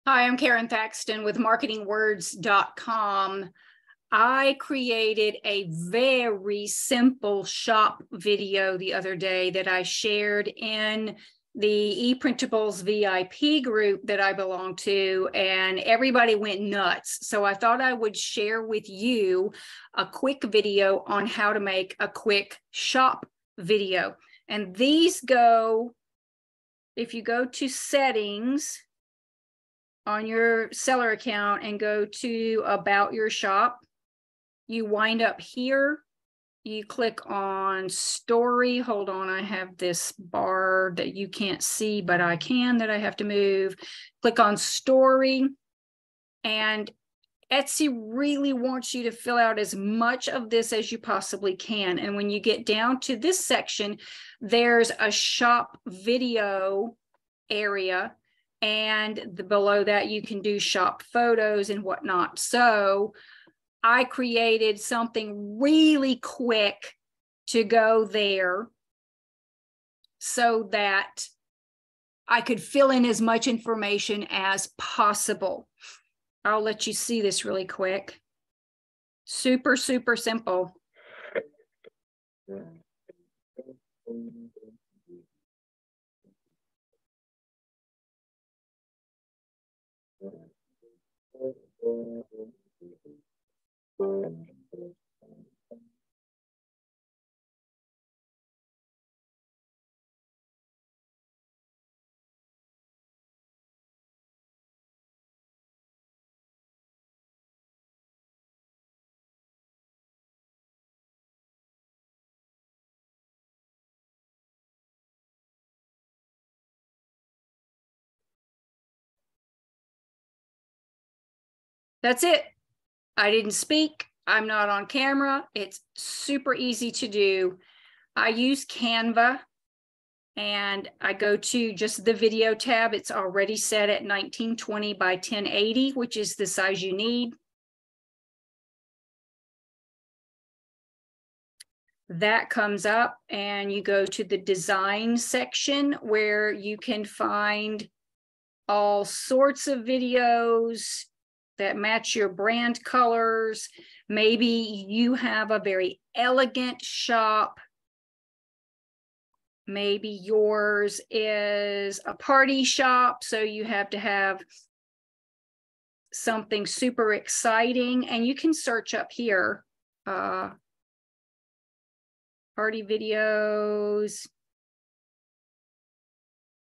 Hi, I'm Karon Thackston with marketingwords.com. I created a very simple shop video the other day that I shared in the ePrintables VIP group that I belong to, and everybody went nuts. So I thought I would share with you a quick video on how to make a quick shop video. And these go, if you go to settings on your seller account and go to about your shop, you wind up here, you click on story. Hold on, I have this bar that you can't see, but I can, that I have to move. Click on story, and Etsy really wants you to fill out as much of this as you possibly can. And when you get down to this section, there's a shop video area, and below that you can do shop photos and whatnot. So I created something really quick to go there so that I could fill in as much information as possible. I'll let you see this really quick. Super, super simple. That's it. I didn't speak. I'm not on camera. It's super easy to do. I use Canva, and I go to just the video tab. It's already set at 1920 by 1080, which is the size you need. That comes up, and you go to the design section where you can find all sorts of videos that match your brand colors. Maybe you have a very elegant shop. Maybe yours is a party shop, so you have to have something super exciting. And you can search up here, party videos.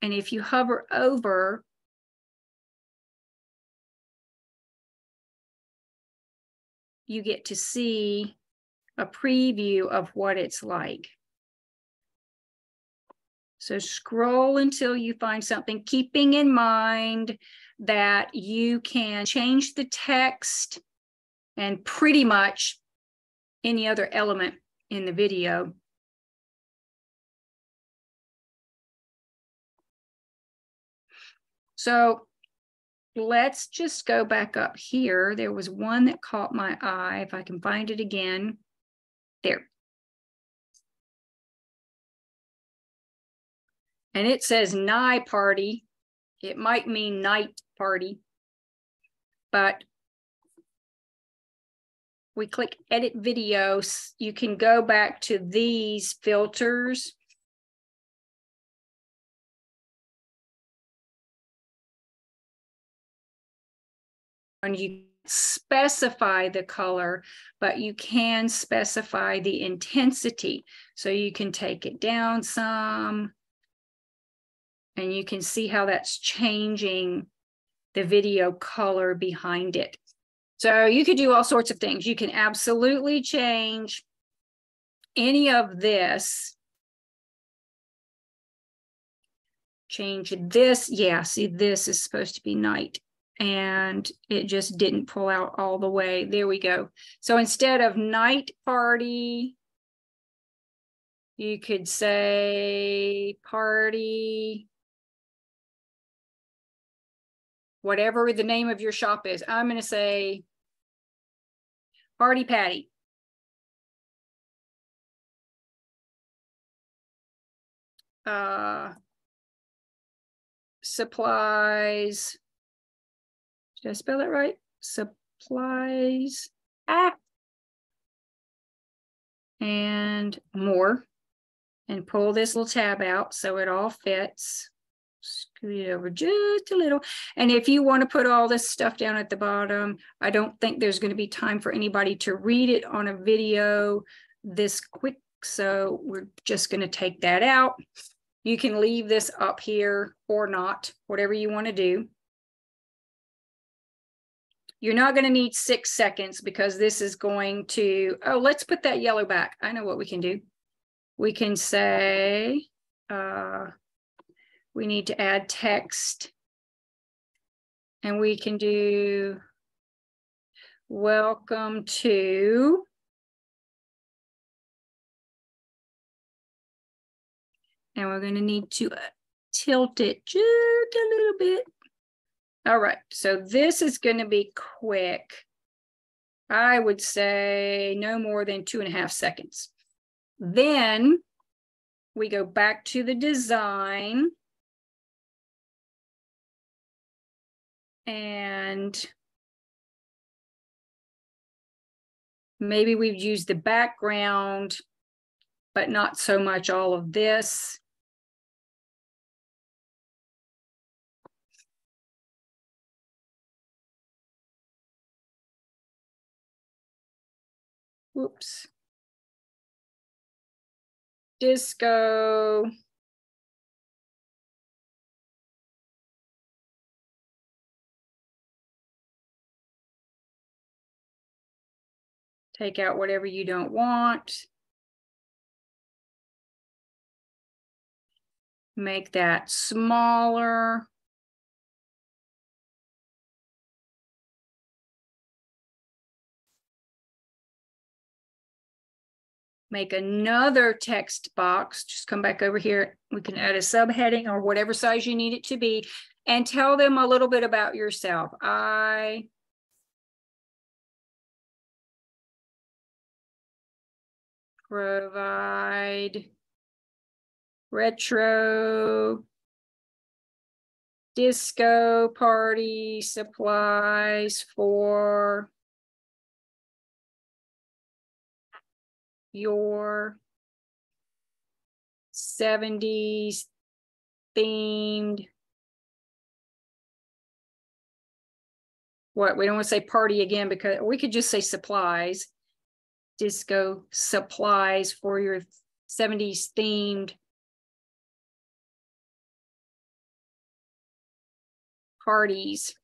And if you hover over, you get to see a preview of what it's like. So scroll until you find something, keeping in mind that you can change the text and pretty much any other element in the video. So let's just go back up here. There was one that caught my eye. If I can find it again. There. And it says "nigh party." It might mean night party, but we click edit videos. You can go back to these filters. And you specify the color, but you can specify the intensity. So you can take it down some, and you can see how that's changing the video color behind it. So you could do all sorts of things. You can absolutely change any of this. Change this. Yeah, see, this is supposed to be night, and it just didn't pull out all the way. There we go. So instead of night party, you could say party, whatever the name of your shop is. I'm going to say Party Patty. Supplies Did I spell that right? Supplies. And more. And pull this little tab out so it all fits. Scoot it over just a little. And if you want to put all this stuff down at the bottom, I don't think there's going to be time for anybody to read it on a video this quick. So we're just going to take that out. You can leave this up here or not, whatever you want to do. You're not going to need 6 seconds because this is going to, oh, let's put that yellow back. I know what we can do. We can say, we need to add text. And we can do, welcome to. And we're going to need to tilt it just a little bit. All right, so this is going to be quick. I would say no more than 2.5 seconds. Then we go back to the design. And maybe we've used the background, but not so much all of this. Whoops. Disco. Take out whatever you don't want. Make that smaller. Make another text box. Just come back over here. We can add a subheading or whatever size you need it to be, and tell them a little bit about yourself. I provide retro disco party supplies for your 70s themed. What, we don't want to say party again because we could just say supplies. Disco supplies for your 70s themed parties.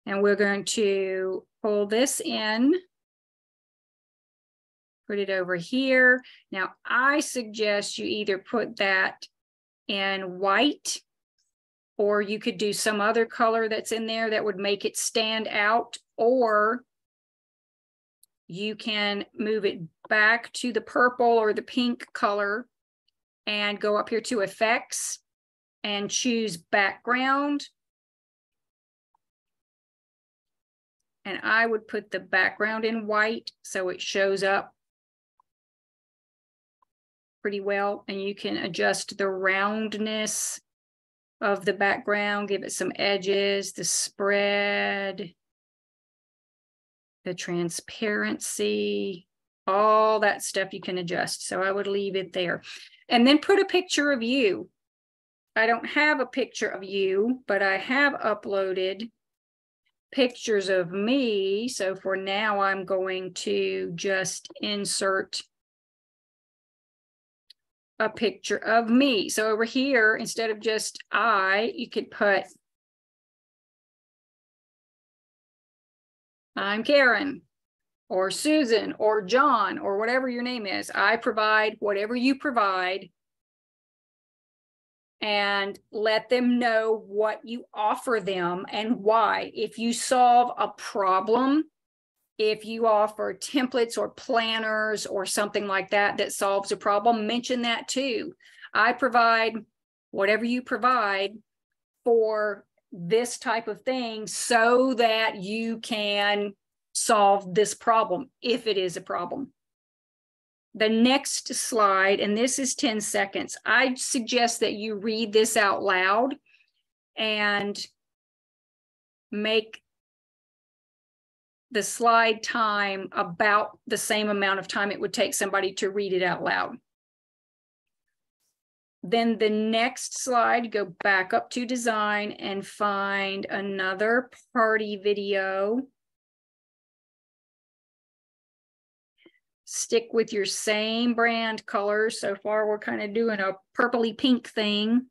And we're going to pull this in. Put it over here. Now, I suggest you either put that in white, or you could do some other color that's in there that would make it stand out, or you can move it back to the purple or the pink color and go up here to effects and choose background. And I would put the background in white so it shows up pretty well, and you can adjust the roundness of the background, give it some edges, the spread, the transparency, all that stuff you can adjust. So I would leave it there. And then put a picture of you. I don't have a picture of you, but I have uploaded pictures of me. So for now, I'm going to just insert a picture of me. So over here, instead of just I, you could put I'm Karon or Susan or John or whatever your name is. I provide whatever you provide, and let them know what you offer them and why. If you solve a problem, if you offer templates or planners or something like that that solves a problem, mention that too. I provide whatever you provide for this type of thing so that you can solve this problem if it is a problem. The next slide, and this is 10 seconds. I suggest that you read this out loud and make the slide time about the same amount of time it would take somebody to read it out loud. Then the next slide, go back up to design and find another party video. Stick with your same brand colors. So far, we're kind of doing a purpley pink thing.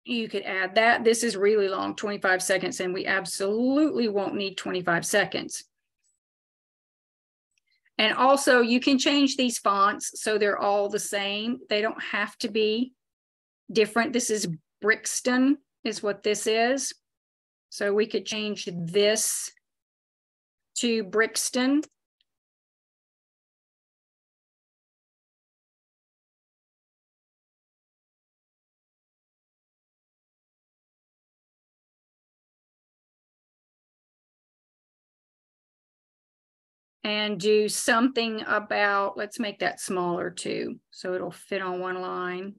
You could add that. This is really long, 25 seconds, and we absolutely won't need 25 seconds. And also, you can change these fonts so they're all the same. They don't have to be different. This is Brixton is what this is. So we could change this to Brixton. And do something about, let's make that smaller too, so it'll fit on one line.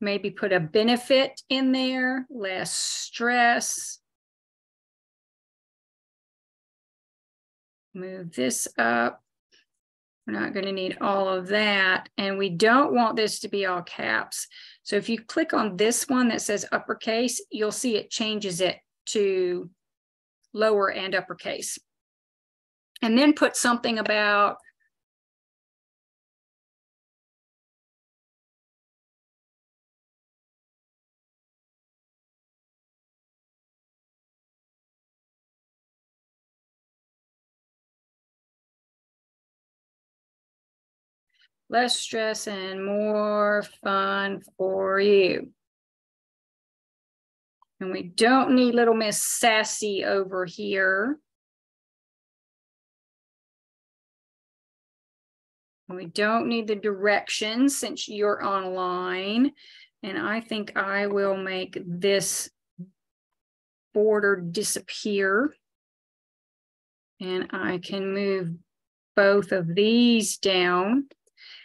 Maybe put a benefit in there, less stress. Move this up. We're not going to need all of that. And we don't want this to be all caps. So if you click on this one that says uppercase, you'll see it changes it to lower and uppercase. And then put something about less stress and more fun for you. And we don't need little Miss Sassy over here. And we don't need the directions since you're online. And I think I will make this border disappear. And I can move both of these down.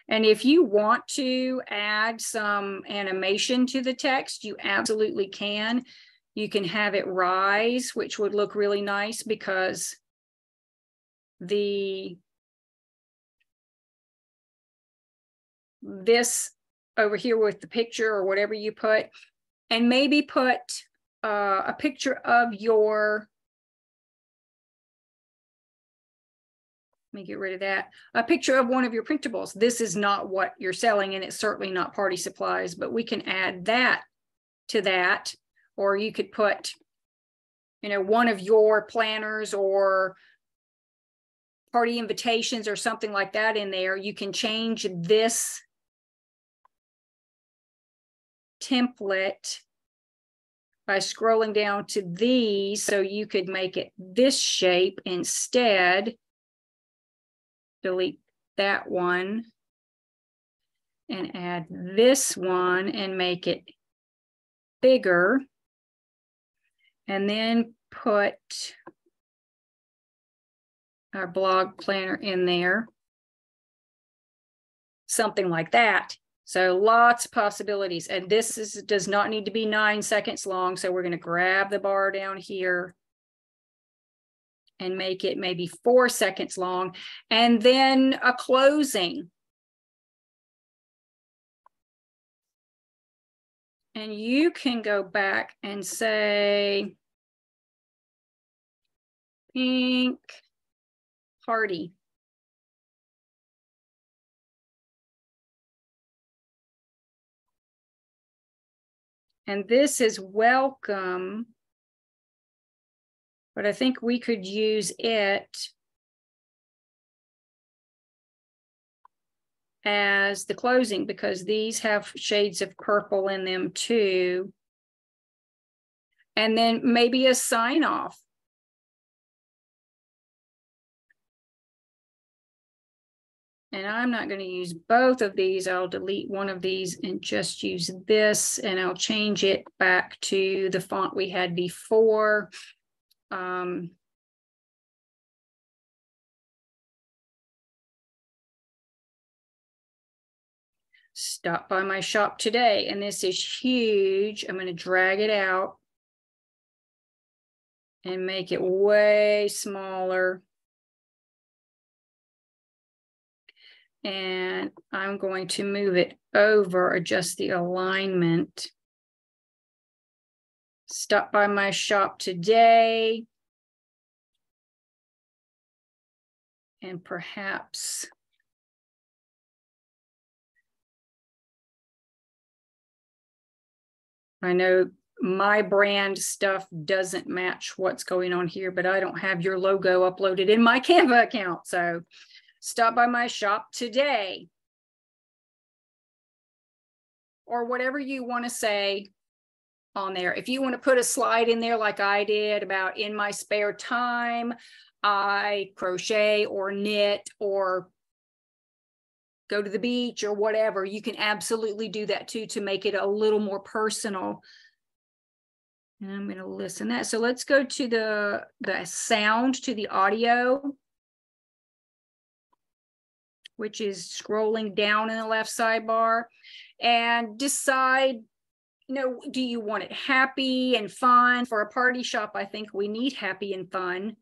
And if you want to add some animation to the text, you absolutely can. You can have it rise, which would look really nice because this over here with the picture or whatever you put, and maybe put a picture of your, let me get rid of that, a picture of one of your printables. This is not what you're selling, and it's certainly not party supplies, but we can add that to that. Or you could put, you know, one of your planners or party invitations or something like that in there. You can change this template by scrolling down to these, so you could make it this shape instead. Delete that one and add this one and make it bigger. And then put our blog planner in there. Something like that. So lots of possibilities. And this does not need to be 9 seconds long. So we're going to grab the bar down here and make it maybe 4 seconds long. And then a closing. And you can go back and say, pink party. And this is welcome, but I think we could use it as the closing because these have shades of purple in them too. And then maybe a sign off. And I'm not going to use both of these. I'll delete one of these and just use this, and I'll change it back to the font we had before. Stop by my shop today, and this is huge. I'm going to drag it out and make it way smaller. And I'm going to move it over, adjust the alignment. Stop by my shop today. And perhaps I know my brand stuff doesn't match what's going on here, but I don't have your logo uploaded in my Canva account. So stop by my shop today. Or whatever you want to say on there. If you want to put a slide in there like I did about in my spare time, I crochet or knit or go to the beach or whatever, you can absolutely do that too to make it a little more personal. And I'm going to listen that. So let's go to the sound, to the audio, which is scrolling down in the left sidebar, and decide, you know, do you want it happy and fun? For a party shop, I think we need happy and fun.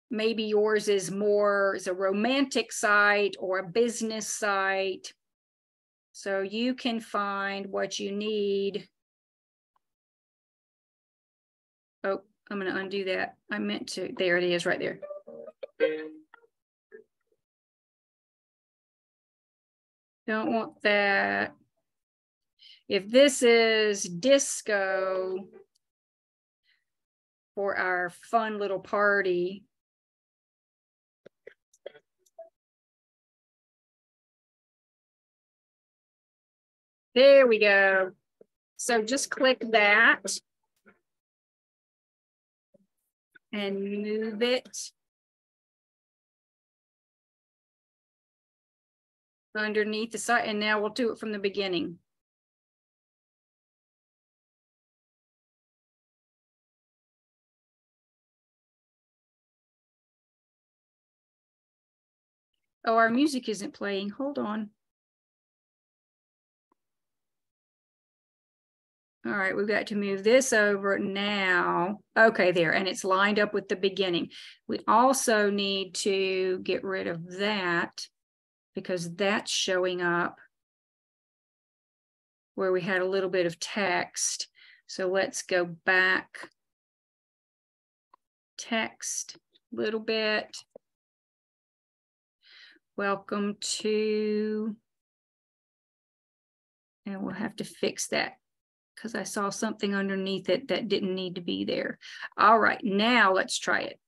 Maybe yours is more as a romantic site or a business site. So you can find what you need. Oh, I'm going to undo that. I meant to. There it is right there. Don't want that. If this is disco for our fun little party, there we go. So just click that and move it underneath the side. And now we'll do it from the beginning. Oh, our music isn't playing. Hold on. All right, we've got to move this over now. Okay, there, and it's lined up with the beginning. We also need to get rid of that because that's showing up where we had a little bit of text. So let's go back. Text, a little bit. Welcome to, and we'll have to fix that because I saw something underneath it that didn't need to be there. All right, now let's try it.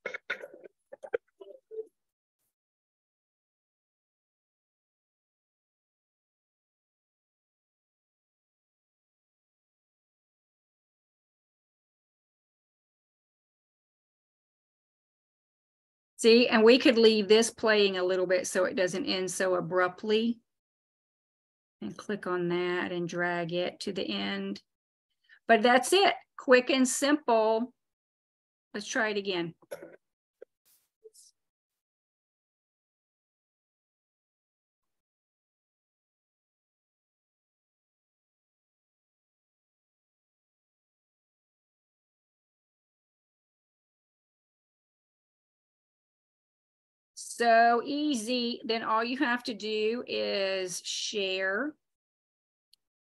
See, and we could leave this playing a little bit so it doesn't end so abruptly. And click on that and drag it to the end. But that's it, quick and simple. Let's try it again. So easy. Then all you have to do is share,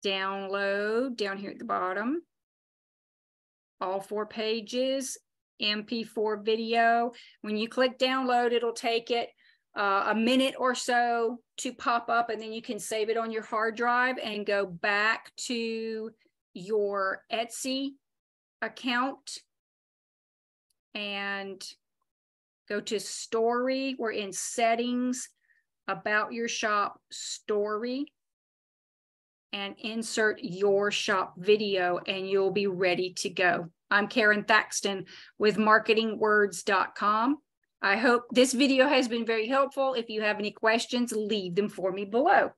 download down here at the bottom, all 4 pages, MP4 video. When you click download, it'll take it a minute or so to pop up, and then you can save it on your hard drive and go back to your Etsy account and go to story. We're in settings, about your shop, story, and insert your shop video, and you'll be ready to go. I'm Karon Thackston with marketingwords.com. I hope this video has been very helpful. If you have any questions, leave them for me below.